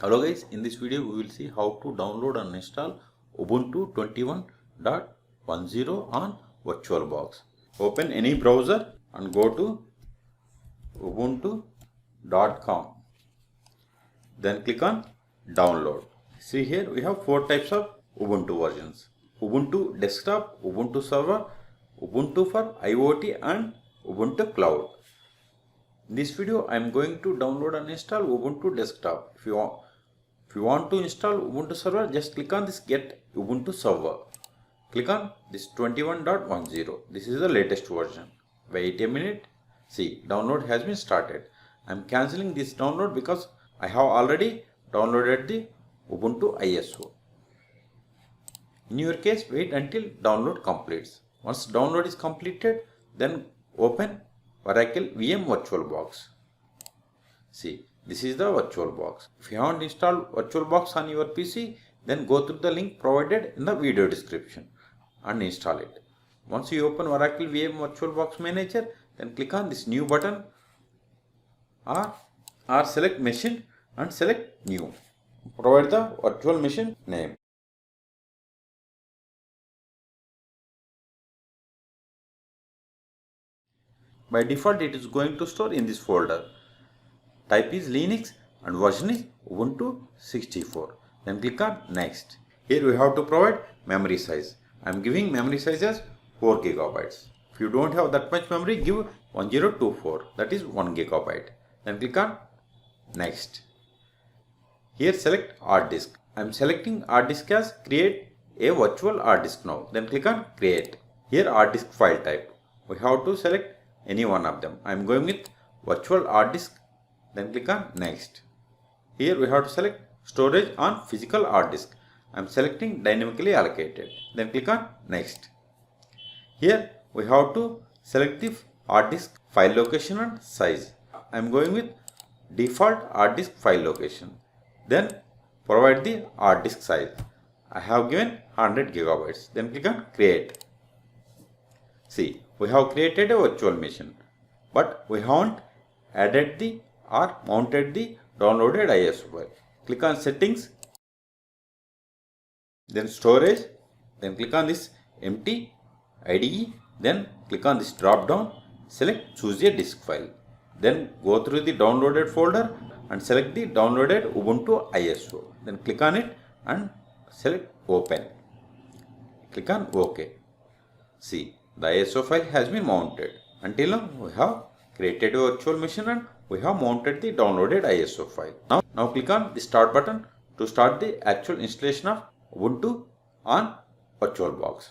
Hello guys, in this video we will see how to download and install Ubuntu 21.10 on VirtualBox. Open any browser and go to ubuntu.com. Then click on download. See here we have 4 types of Ubuntu versions. Ubuntu desktop, Ubuntu server, Ubuntu for IoT and Ubuntu cloud. In this video I am going to download and install Ubuntu desktop. If you want to install Ubuntu server, just click on this get Ubuntu server. Click on this 21.10. This is the latest version. Wait a minute. See, download has been started. I am cancelling this download because I have already downloaded the Ubuntu ISO. In your case, wait until download completes. Once download is completed, then open Oracle VM VirtualBox. See, this is the VirtualBox. If you haven't installed VirtualBox on your PC, then go through the link provided in the video description and install it. Once you open Oracle VM VirtualBox Manager, then click on this new button or select machine and select new. Provide the virtual machine name. By default, it is going to store in this folder. Type is Linux and version is Ubuntu 64. Then click on next. Here we have to provide memory size. I am giving memory size as 4 gigabytes. If you don't have that much memory, give 1024, that is 1 gigabyte. Then click on next. Here select hard disk. I am selecting hard disk as create a virtual hard disk now. Then click on create. Here hard disk file type. We have to select any one of them. I am going with virtual hard disk. Then click on next. Here we have to select storage on physical hard disk. I am selecting dynamically allocated. Then click on next. Here we have to select the hard disk file location and size. I am going with default hard disk file location. Then provide the hard disk size. I have given 100 gigabytes. Then click on create. See, we have created a virtual machine, but we haven't added the or mounted the downloaded ISO file. Click on settings, then storage, then click on this empty IDE, then click on this drop down, select choose a disk file. Then go through the downloaded folder and select the downloaded Ubuntu ISO. Then click on it and select open. Click on OK. See, the ISO file has been mounted. Until now we have created a virtual machine and we have mounted the downloaded ISO file. Now click on the start button to start the actual installation of Ubuntu on VirtualBox.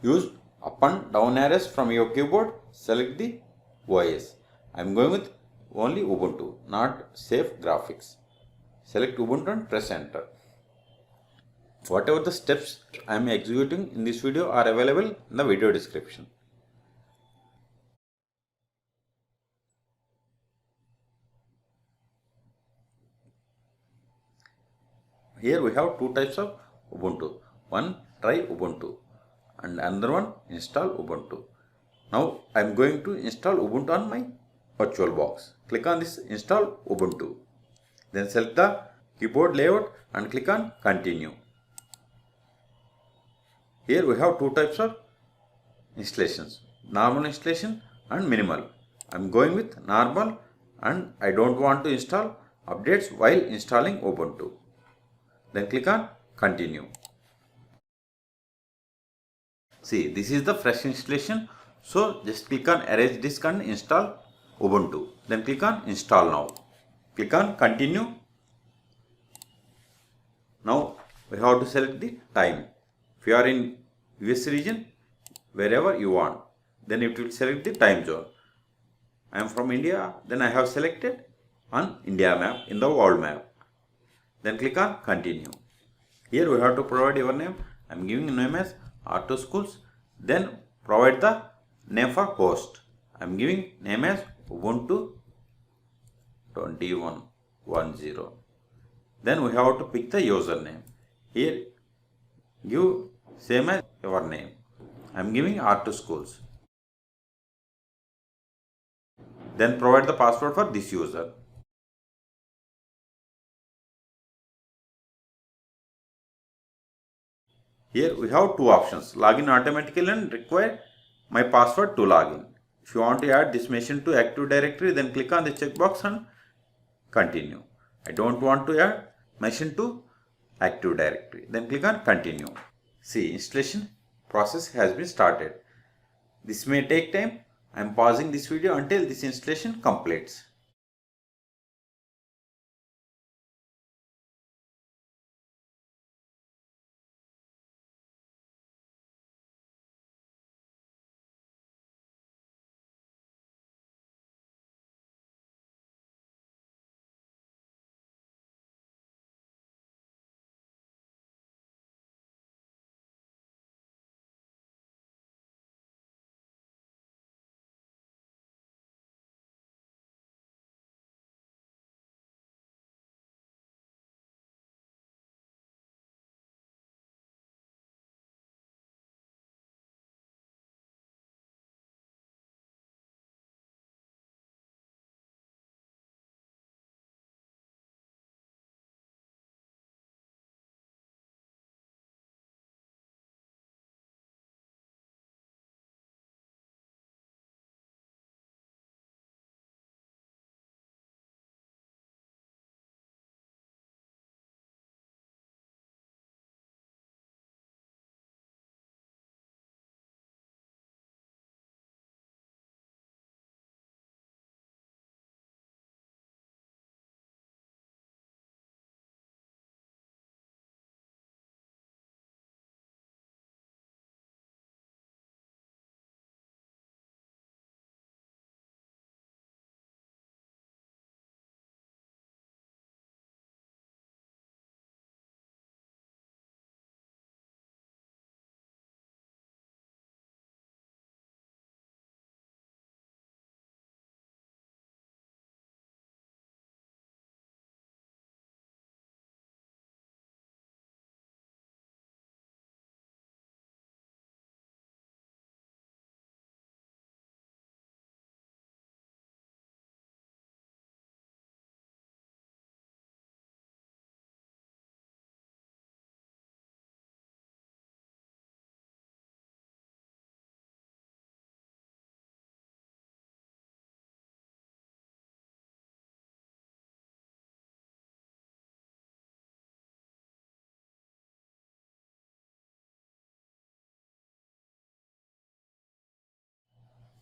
Use up and down arrows from your keyboard. Select the OS. I am going with only Ubuntu, not safe graphics. Select Ubuntu and press enter. Whatever the steps I am executing in this video are available in the video description. Here we have 2 types of Ubuntu. One try Ubuntu and another one install Ubuntu. Now I am going to install Ubuntu on my VirtualBox. Click on this install Ubuntu. Then select the keyboard layout and click on continue. Here we have 2 types of installations, normal installation and minimal. I am going with normal and I don't want to install updates while installing Ubuntu. Then click on continue. See, this is the fresh installation. So just click on erase disk and install Ubuntu. Then click on install now. Click on continue. Now we have to select the time. If you are in US region, wherever you want, then it will select the time zone. I am from India, then I have selected on India map in the world map. Then click on continue. Here we have to provide your name. I am giving name as R2 Schools. Then provide the name for host. I am giving name as Ubuntu 21.10. Then we have to pick the username. Here give same as your name. I am giving R2 Schools. Then provide the password for this user. Here we have two options, login automatically and require my password to login. If you want to add this machine to Active Directory, then click on the checkbox and continue. I don't want to add machine to Active Directory, then click on continue. See, installation process has been started. This may take time. I am pausing this video until this installation completes.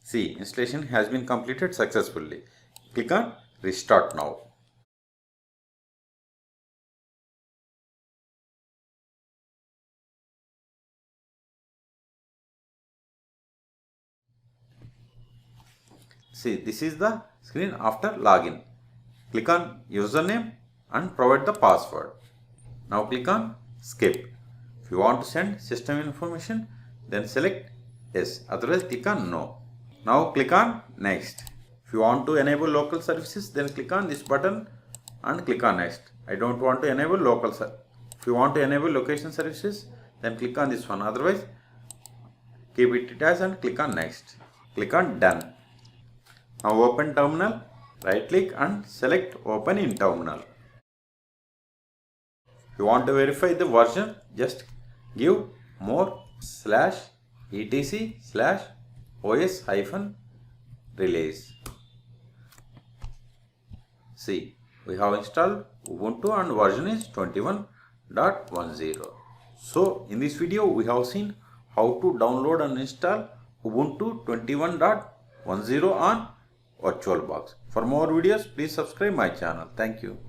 See, installation has been completed successfully. Click on Restart now. See, this is the screen after login. Click on username and provide the password. Now click on skip. If you want to send system information, then select yes, otherwise click on no. Now click on next. If you want to enable local services, then click on this button and click on next. I don't want to enable local services. If you want to enable location services, then click on this one. Otherwise, keep it as and click on next. Click on done. Now open terminal, right click and select open in terminal. If you want to verify the version, just give more/etc/os-release. See, we have installed Ubuntu and version is 21.10. So in this video we have seen how to download and install Ubuntu 21.10 on VirtualBox. For more videos, please subscribe my channel. Thank you.